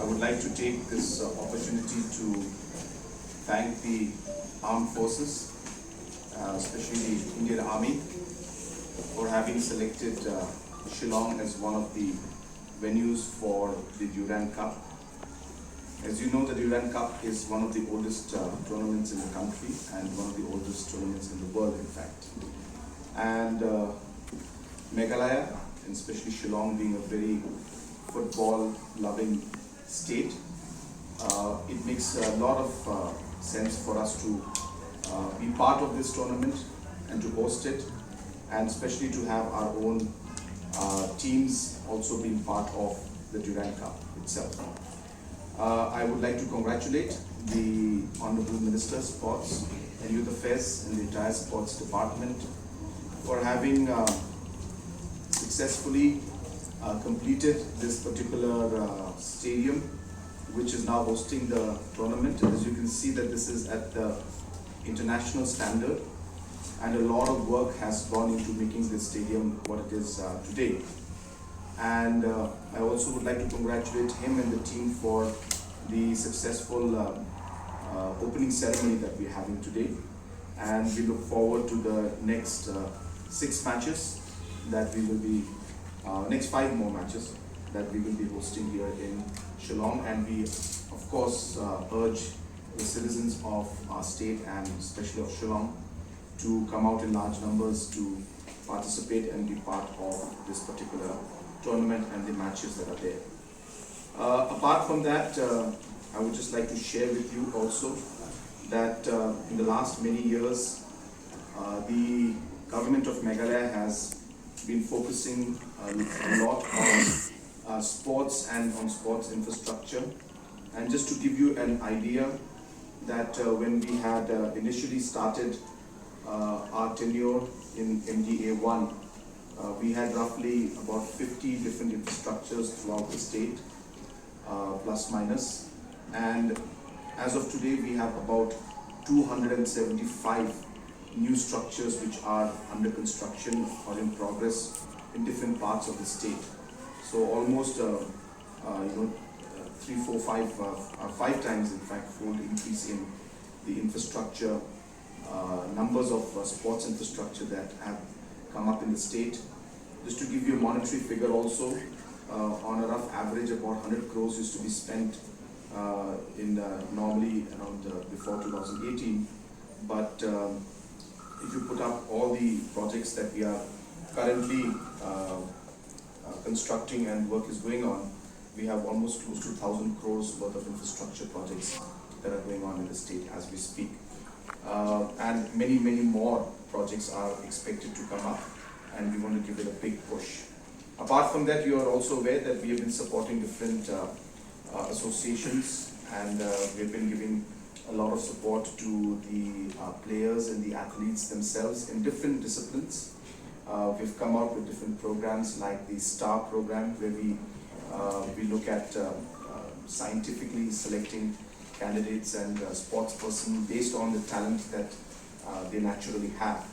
would like to take this opportunity to thank the armed forces, especially the Indian Army, for having selected Shillong as one of the venues for the Durand Cup. As you know, the Durand Cup is one of the oldest tournaments in the country and one of the oldest tournaments in the world, in fact. And Meghalaya, and especially Shillong being a very football-loving state, it makes a lot of sense for us to be part of this tournament and to host it, and especially to have our own teams also being part of the Durand Cup itself. I would like to congratulate the Honorable Minister of Sports and Youth Affairs and the entire Sports Department for having successfully completed this particular stadium, which is now hosting the tournament. As you can see, that this is at the international standard, and a lot of work has gone into making this stadium what it is today. And I also would like to congratulate him and the team for the successful opening ceremony that we're having today. And we look forward to the next 6 matches that we will be, next 5 more matches that we will be hosting here in Shillong. And we, of course, urge the citizens of our state and especially of Shillong to come out in large numbers to participate and be part of this particular tournament and the matches that are there. Apart from that, I would just like to share with you also that in the last many years, the government of Meghalaya has been focusing a lot on sports and on sports infrastructure. And just to give you an idea, that when we had initially started our tenure in MDA1, we had roughly about 50 different infrastructures throughout the state, plus minus. And as of today, we have about 275 new structures which are under construction or in progress in different parts of the state. So almost 3, 4, 5 times, in fact, fold increase in the infrastructure, numbers of sports infrastructure that have come up in the state. Just to give you a monetary figure also, on a rough average, about 100 crores used to be spent in normally around before 2018. But if you put up all the projects that we are currently constructing and work is going on, we have almost close to 1,000 crores worth of infrastructure projects that are going on in the state as we speak. And many more projects are expected to come up, and we want to give it a big push. Apart from that, you are also aware that we have been supporting different associations, and we have been giving a lot of support to the players and the athletes themselves in different disciplines. We've come out with different programs like the STAR program, where we look at scientifically selecting candidates and sports person based on the talent that they naturally have.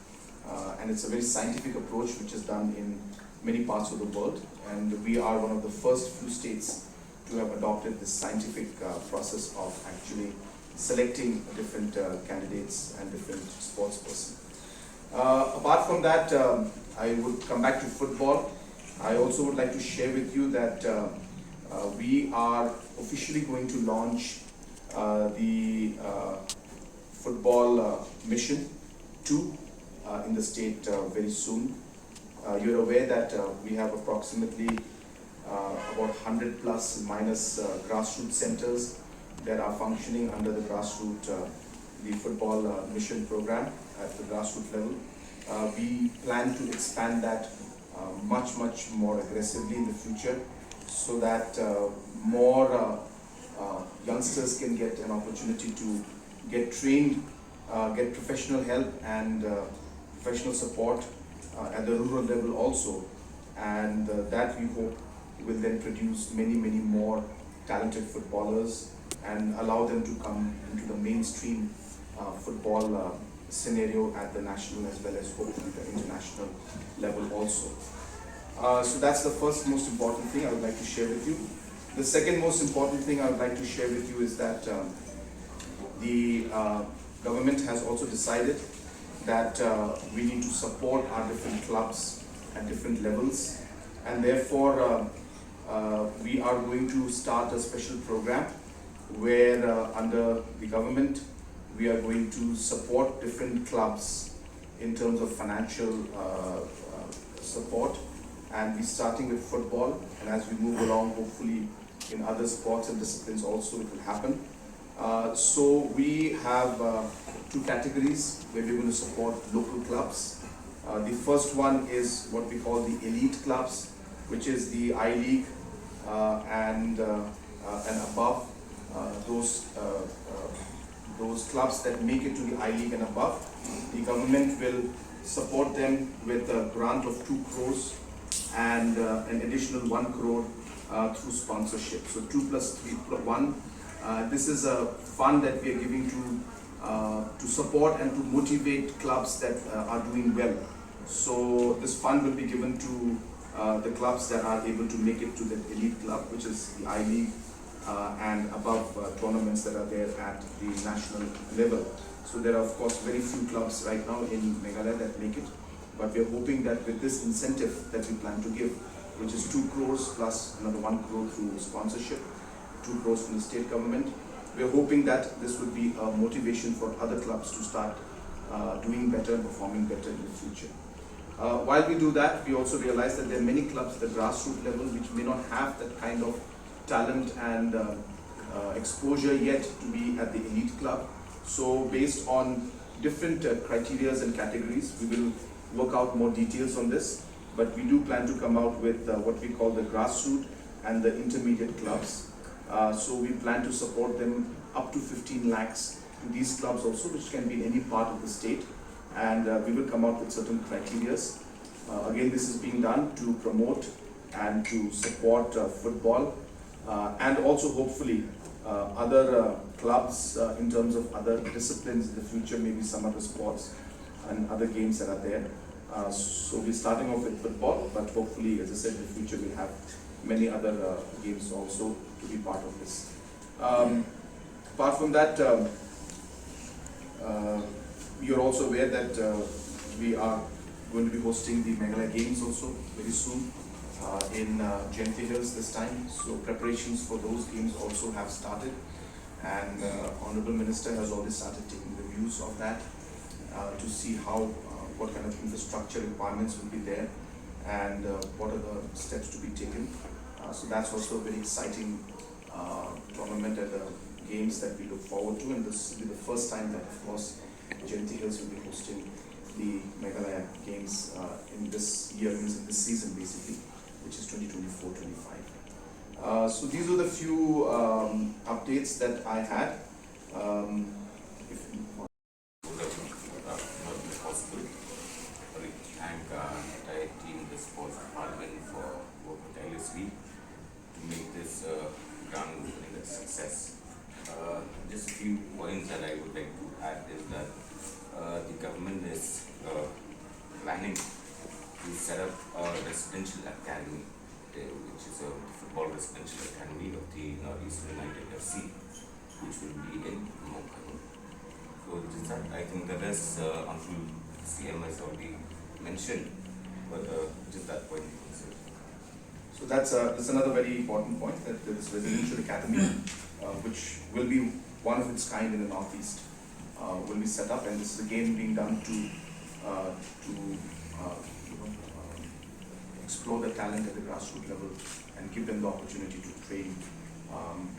And it's a very scientific approach which is done in many parts of the world, and we are one of the first few states to have adopted this scientific process of actually selecting different candidates and different sports person. Apart from that, I would come back to football. I also would like to share with you that we are officially going to launch the football mission 2 in the state very soon. You're aware that we have approximately about 100 plus minus grassroots centers that are functioning under the grassroots, the football mission program at the grassroots level. We plan to expand that much more aggressively in the future, so that more youngsters can get an opportunity to get trained, get professional help and professional support at the rural level also, and that we hope will then produce many more talented footballers and allow them to come into the mainstream football scenario at the national as well as hopefully the international level also. So that's the first most important thing I would like to share with you. The second most important thing I would like to share with you is that the government has also decided that we need to support our different clubs at different levels, and therefore we are going to start a special program where under the government we are going to support different clubs in terms of financial support, and we're starting with football, and as we move along, hopefully in other sports and disciplines also it will happen. So we have two categories where we're going to support local clubs. The first one is what we call the elite clubs, which is the iaid and above. Those clubs that make it to the I-League and above, the government will support them with a grant of 2 crores and an additional 1 crore through sponsorship. So 2 plus 3 plus 1. This is a fund that we are giving to support and to motivate clubs that are doing well. So this fund will be given to the clubs that are able to make it to the elite club, which is the I-League and above tournaments that are there at the national level. So there are of course very few clubs right now in Meghalaya that make it, but we are hoping that with this incentive that we plan to give, which is 2 crores plus another 1 crore through sponsorship, 2 crores from the state government, we are hoping that this would be a motivation for other clubs to start doing better and performing better in the future. While we do that, we also realize that there are many clubs at the grassroots level which may not have that kind of talent and exposure yet to be at the elite club. So based on different criteria and categories, we will work out more details on this, but we do plan to come out with what we call the grassroots and the intermediate clubs. So we plan to support them up to 15 lakhs to these clubs also, which can be in any part of the state, and we will come out with certain criteria. Again, this is being done to promote and to support football and also hopefully other clubs in terms of other disciplines in the future, maybe some other sports and other games that are there. So we're starting off with football, but hopefully, as I said, in the future we'll have many other games also to be part of this. Apart from that, you're also aware that we are going to be hosting the Meghalaya Games also very soon in Jylla this time. So preparations for those games also have started, and Honorable Minister has already started taking the views of that to see how what kind of infrastructure requirements will be there and what are the steps to be taken. So that's also a very exciting tournament at the games that we look forward to, and this will be the first time that of course Jylla will be hosting the Meghalaya Games in this year, in this season basically, which is 2024-25. So these are the few updates that I had. Thank entire team, the sports department, for working tirelessly to make this grand opening a success. Just a few points that I would like to add is that the government is planning to set up a residential academy, which is a football residential academy of the Northeast United FC, which will be in Mumbai. So just that, I think the rest Uncle CM has already mentioned, but just that point. So that's another very important point, that this residential academy, which will be one of its kind in the Northeast, will be set up, and this is again being done to explore the talent at the grassroots level and give them the opportunity to train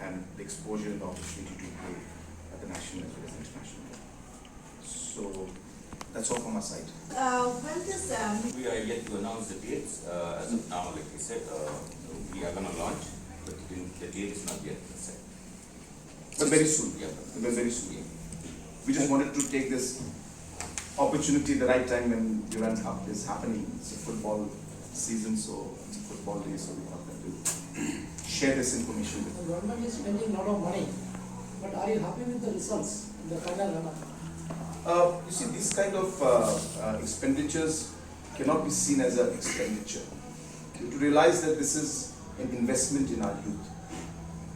and the exposure and the opportunity to play at the national as well as international level. So that's all from our side. We are yet to announce the dates. As of now, like I said, we are going to launch, but the date is not yet set. But very soon. Yeah. But very soon. Yeah. We just wanted to take this opportunity the right time when Durand Cup is happening. It's a football season, so it's a football day, so we thought that to share this information with you. The government is spending a lot of money, but are you happy with the results in the final run-up? You see, these kind of expenditures cannot be seen as an expenditure. You have to realize that this is an investment in our youth.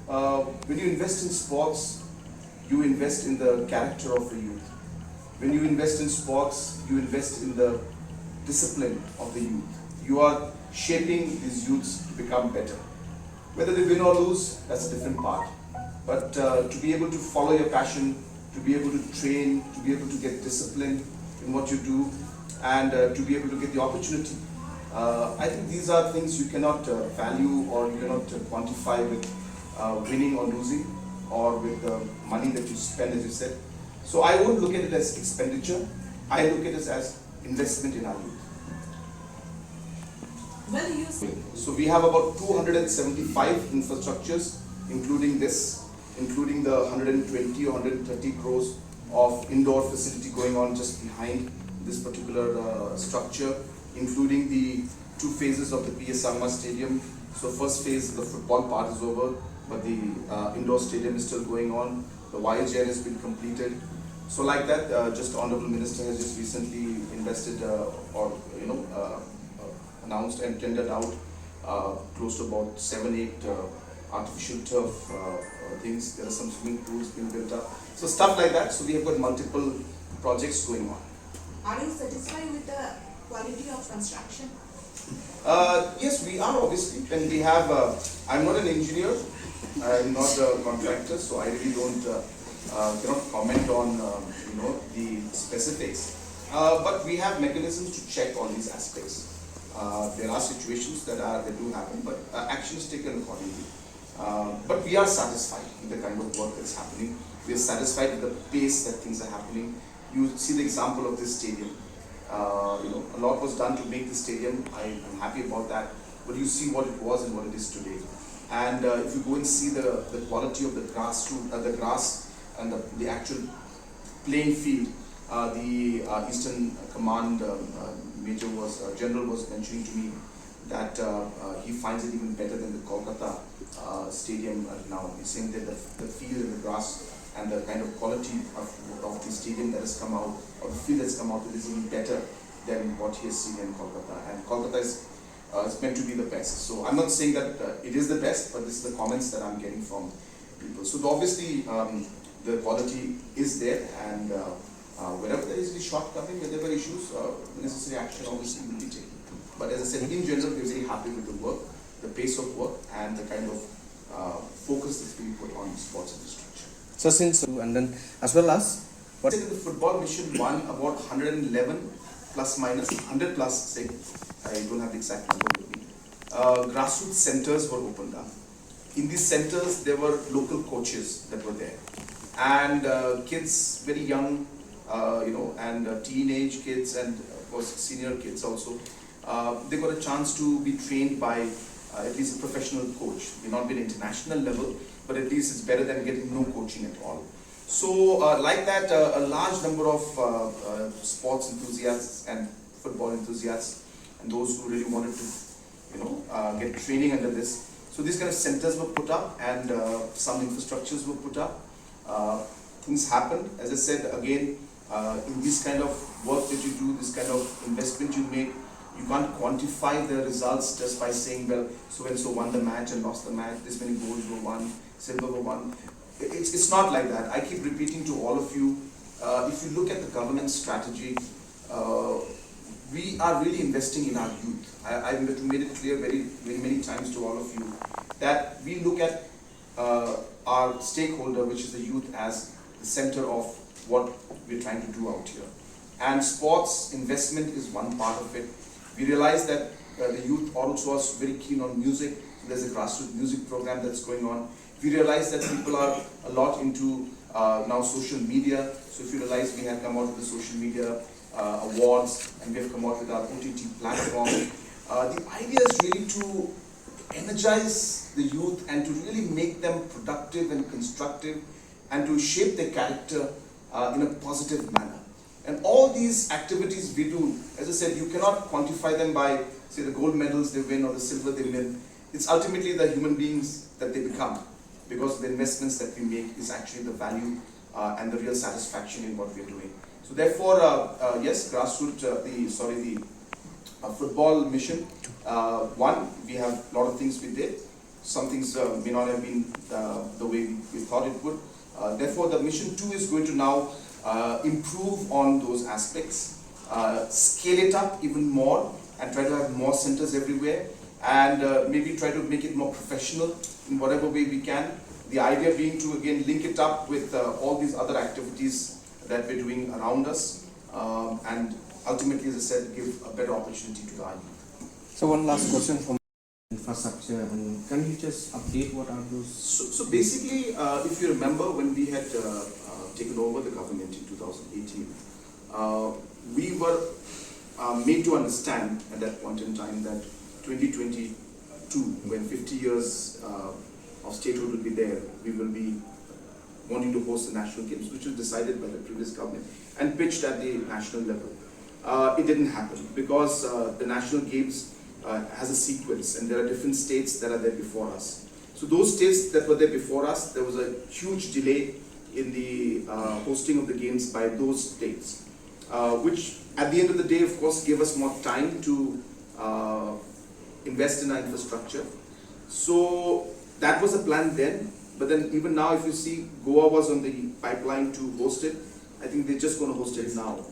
when you invest in sports, you invest in the character of the youth. When you invest in sports, you invest in the discipline of the youth. You are shaping these youths to become better. Whether they win or lose, that's a different part. But to be able to follow your passion, to be able to train, to be able to get discipline in what you do, and to be able to get the opportunity. I think these are things you cannot value or you cannot quantify with winning or losing, or with the money that you spend, as you said. So I won't look at it as expenditure. I look at it as investment in our youth. Well, you So we have about 275 infrastructures, including this, including the 120 or 130 crores of indoor facility going on just behind this particular structure, including the 2 phases of the PS Sangma Stadium. So first phase, the football part is over, but the indoor stadium is still going on. The YGR has been completed. So like that, just Honorable Minister has just recently invested announced and tendered out close to about 7-8 artificial turf things. There are some swimming pools being built up. So stuff like that. So we have got multiple projects going on. Are you satisfied with the quality of construction? Yes, we are obviously. When we have, I'm not an engineer, I'm not a contractor, so I really don't cannot comment on the specifics. But we have mechanisms to check all these aspects. There are situations that do happen, but action is taken accordingly. But we are satisfied with the kind of work that's happening. We are satisfied with the pace that things are happening. You see the example of this stadium. A lot was done to make the stadium. I'm happy about that. But you see what it was and what it is today. And if you go and see the quality of the grass and the actual playing field, the Eastern Command General was mentioning to me that he finds it even better than the Kolkata stadium now. He's saying that the field and the grass and the kind of quality of the stadium that has come out, or the field that's come out with, is even better than what he has seen in Kolkata. And Kolkata is meant to be the best. So I'm not saying that it is the best, but this is the comments that I'm getting from people. So obviously the quality is there, and wherever there is any shortcoming, wherever issues, necessary action obviously will be taken. But as I said, in general, we're very happy with the work, the pace of work, and the kind of focus that's being put on sports infrastructure. So since, and then as well as What the football mission won about 111 plus minus 100 plus, say, I don't have the exact number with me. Grassroots centers were opened up. In these centers, there were local coaches that were there, and kids very young, and teenage kids, and of course senior kids also. They got a chance to be trained by at least a professional coach. May not be an international level, but at least it's better than getting no coaching at all. So like that, a large number of sports enthusiasts and football enthusiasts, and those who really wanted to, get training under this. So these kind of centers were put up, and some infrastructures were put up. Things happened. As I said again, in this kind of work that you do, this kind of investment you make, you can't quantify the results just by saying, well, so and so won the match and lost the match, this many goals were won, silver were won. It's not like that. I keep repeating to all of you, if you look at the governance strategy, we are really investing in our youth. I've made it clear very many times to all of you that we look at our stakeholder, which is the youth, as the center of what we're trying to do out here. And sports investment is one part of it. We realize that the youth also are very keen on music. So there's a grassroots music program that's going on. We realize that people are a lot into now social media. So if you realize, we have come out with the social media awards, and we have come out with our OTT platform. The idea is really to energize the youth and to really make them productive and constructive, and to shape their character in a positive manner. And all these activities we do, as I said, you cannot quantify them by, say, the gold medals they win or the silver they win. It's ultimately the human beings that they become, because the investments that we make is actually the value and the real satisfaction in what we're doing. So therefore, yes, grassroots, the football mission, one, we have a lot of things we did. some things may not have been the way we thought it would. Therefore, the mission 2 is going to now improve on those aspects, scale it up even more, and try to have more centers everywhere, and maybe try to make it more professional in whatever way we can. The idea being to again link it up with all these other activities that we're doing around us, and ultimately, as I said, give a better opportunity to the youth. So one last question from infrastructure, and can you just update what are those? So basically, if you remember when we had taken over the government in 2018, we were made to understand at that point in time that 2022, when 50 years of statehood will be there, we will be wanting to host the national games, which was decided by the previous government and pitched at the national level. It didn't happen because the national games has a sequence, and there are different states that are there before us. So those states that were there before us, there was a huge delay in the hosting of the games by those states, which at the end of the day, of course, gave us more time to invest in our infrastructure. So that was a plan then, but then even now, if you see, Goa was on the pipeline to host it. I think they're just going to host it now.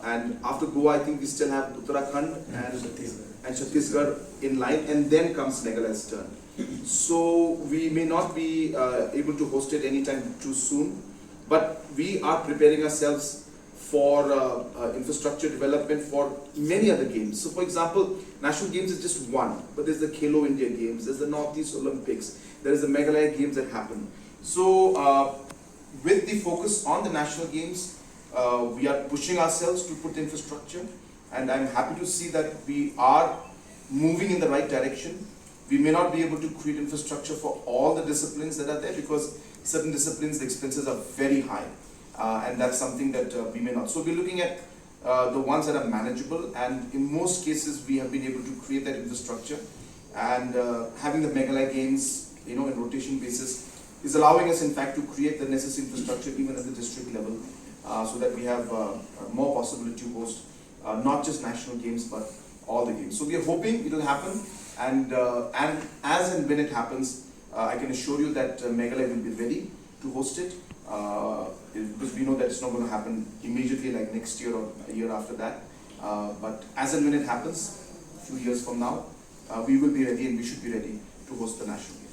And after Goa, I think we still have Uttarakhand and Chhattisgarh in line, and then comes Meghalaya's turn. So we may not be able to host it anytime too soon, but we are preparing ourselves for infrastructure development for many other games. So for example, National Games is just one, but there's the Khelo India Games, there's the Northeast Olympics, there is the Meghalaya Games that happen. So with the focus on the National Games, we are pushing ourselves to put infrastructure, and I'm happy to see that we are moving in the right direction. We may not be able to create infrastructure for all the disciplines that are there, because certain disciplines, the expenses are very high, and that's something that we may not. So we're looking at the ones that are manageable, and in most cases we have been able to create that infrastructure, and having the Meghalaya Games, in rotation basis, is allowing us in fact to create the necessary infrastructure even at the district level, so that we have more possibility to host not just national games but all the games. So we are hoping it will happen, and as and when it happens, I can assure you that Meghalaya will be ready to host it, because we know that it's not going to happen immediately like next year or a year after that, but as and when it happens, a few years from now, we will be ready, and we should be ready to host the national games.